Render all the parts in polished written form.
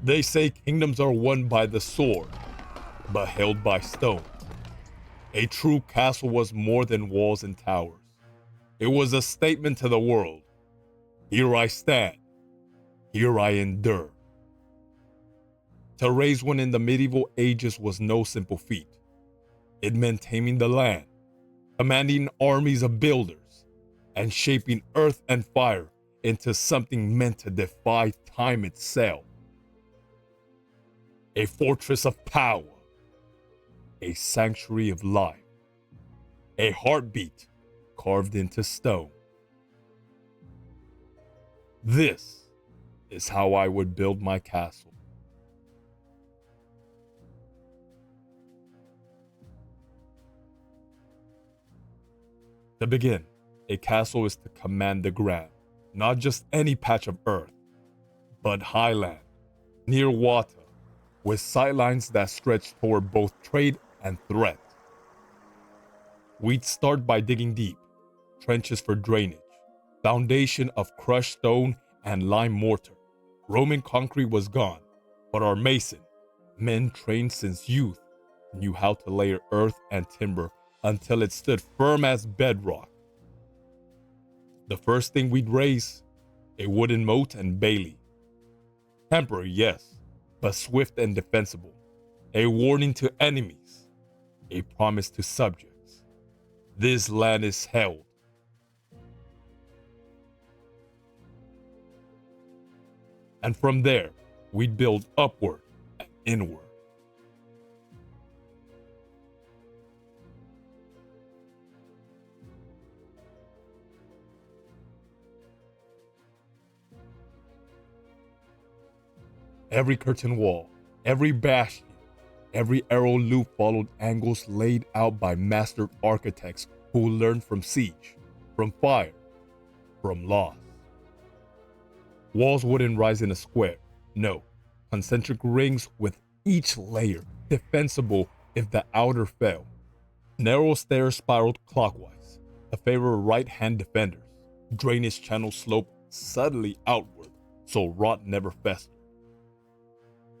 They say kingdoms are won by the sword, but held by stone. A true castle was more than walls and towers. It was a statement to the world. Here I stand. Here I endure. To raise one in the medieval ages was no simple feat. It meant taming the land, commanding armies of builders, and shaping earth and fire into something meant to defy time itself. A fortress of power, a sanctuary of life, a heartbeat carved into stone. This is how I would build my castle. To begin, a castle is to command the ground, not just any patch of earth, but highland, near water, with sightlines that stretch toward both trade and threat. We'd start by digging deep, trenches for drainage, foundation of crushed stone and lime mortar. Roman concrete was gone, but our mason, men trained since youth, knew how to layer earth and timber until it stood firm as bedrock. The first thing we'd raise, a wooden moat and bailey. Temporary, yes, but swift and defensible. A warning to enemies, a promise to subjects. This land is held. And from there, we'd build upward and inward. Every curtain wall, every bastion, every arrow loop followed angles laid out by master architects who learned from siege, from fire, from loss. Walls wouldn't rise in a square, no, concentric rings with each layer defensible if the outer fell. Narrow stairs spiraled clockwise to favor right-hand defenders. Drainage channels sloped subtly outward so rot never festered.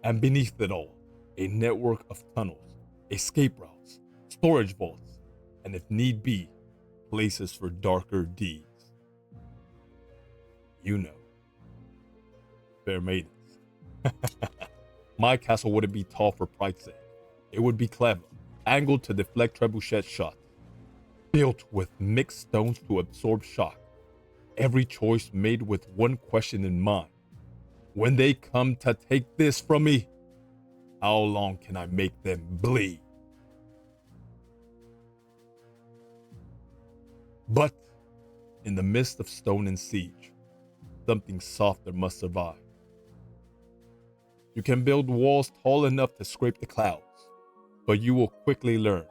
And beneath it all, a network of tunnels, escape routes, storage vaults, and if need be, places for darker deeds. You know, fair maidens. My castle wouldn't be tall for pride's sake. It would be clever, angled to deflect trebuchet shots, built with mixed stones to absorb shock. Every choice made with one question in mind. When they come to take this from me, how long can I make them bleed? But in the midst of stone and siege, something softer must survive. You can build walls tall enough to scrape the clouds, but you will quickly learn.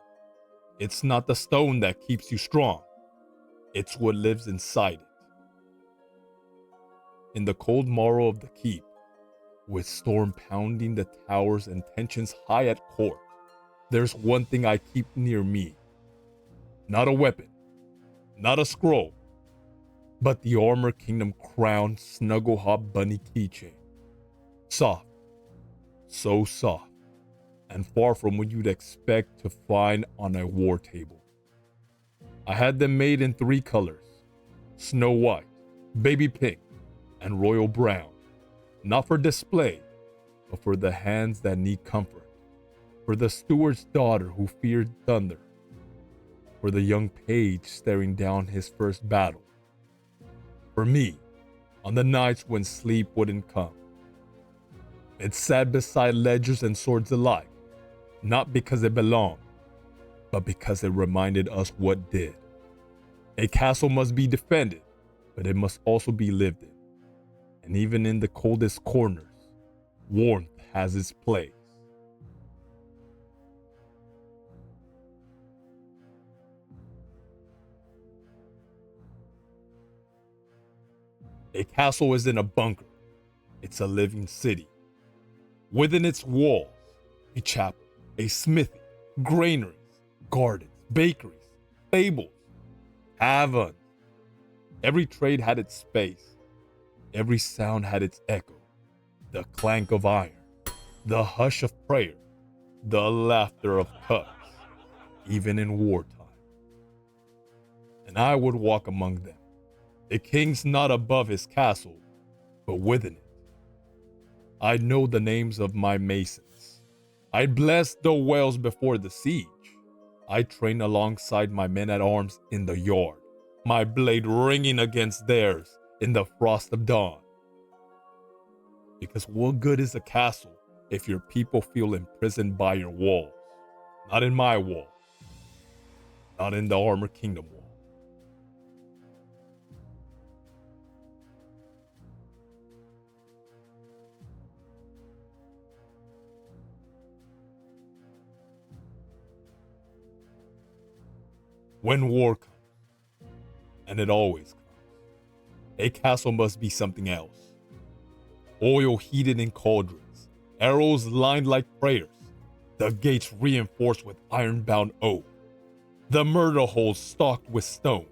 It's not the stone that keeps you strong. It's what lives inside it. In the cold morrow of the keep, with storm pounding the towers and tensions high at court, there's one thing I keep near me. Not a weapon, not a scroll, but the Armor Kingdom crown Snuggle Hop Bunny keychain. Soft, so soft, and far from what you'd expect to find on a war table. I had them made in 3 colors, snow white, baby pink, and royal brown, not for display, but for the hands that need comfort, for the steward's daughter who feared thunder, for the young page staring down his first battle, for me, on the nights when sleep wouldn't come. It sat beside ledgers and swords alike, not because it belonged, but because it reminded us what did. A castle must be defended, but it must also be lived in. And even in the coldest corners, warmth has its place. A castle isn't a bunker, it's a living city. Within its walls, a chapel, a smithy, granaries, gardens, bakeries, stables, taverns. Every trade had its space. Every sound had its echo, the clank of iron, the hush of prayer, the laughter of cups, even in wartime. And I would walk among them, the king's not above his castle, but within it. I'd know the names of my masons. I'd bless the wells before the siege. I'd train alongside my men at arms in the yard, my blade ringing against theirs in the frost of dawn. Because what good is a castle if your people feel imprisoned by your walls? Not in my wall. Not in the Armored Kingdom wall. When war comes, and it always comes, a castle must be something else. Oil heated in cauldrons, arrows lined like prayers, the gates reinforced with iron-bound oak, the murder holes stocked with stone,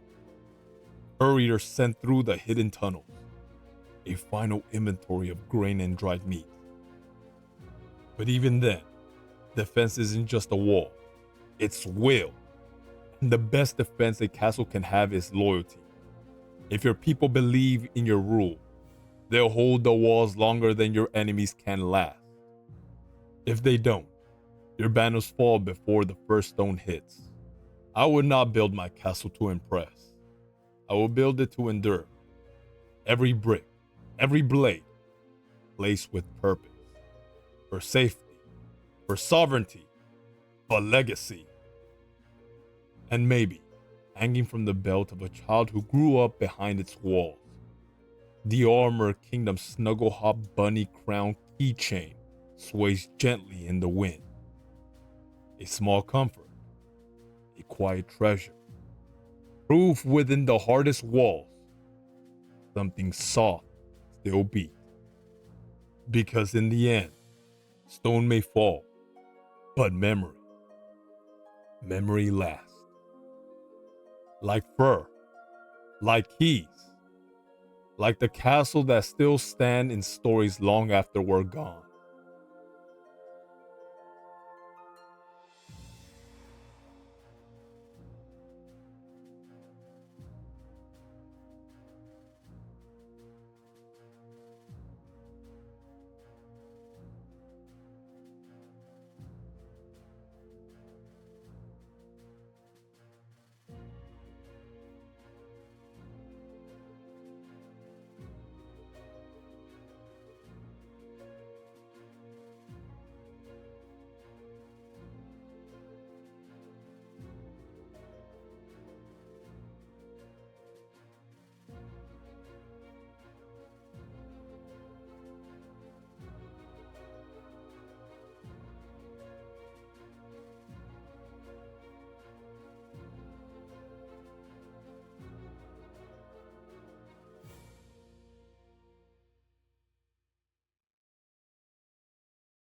couriers sent through the hidden tunnels, a final inventory of grain and dried meat. But even then, defense isn't just a wall, it's will. And the best defense a castle can have is loyalty. If your people believe in your rule, they'll hold the walls longer than your enemies can last. If they don't, your banners fall before the first stone hits. I would not build my castle to impress. I will build it to endure. Every brick, every blade, placed with purpose. For safety, for sovereignty, for legacy. And maybe, hanging from the belt of a child who grew up behind its walls, the Armored Kingdom's snuggle-hop bunny crown keychain sways gently in the wind. A small comfort, a quiet treasure, proof within the hardest walls, something soft still beats. Because in the end, stone may fall, but memory lasts. Like fur, like keys, like the castle that still stand in stories long after we're gone.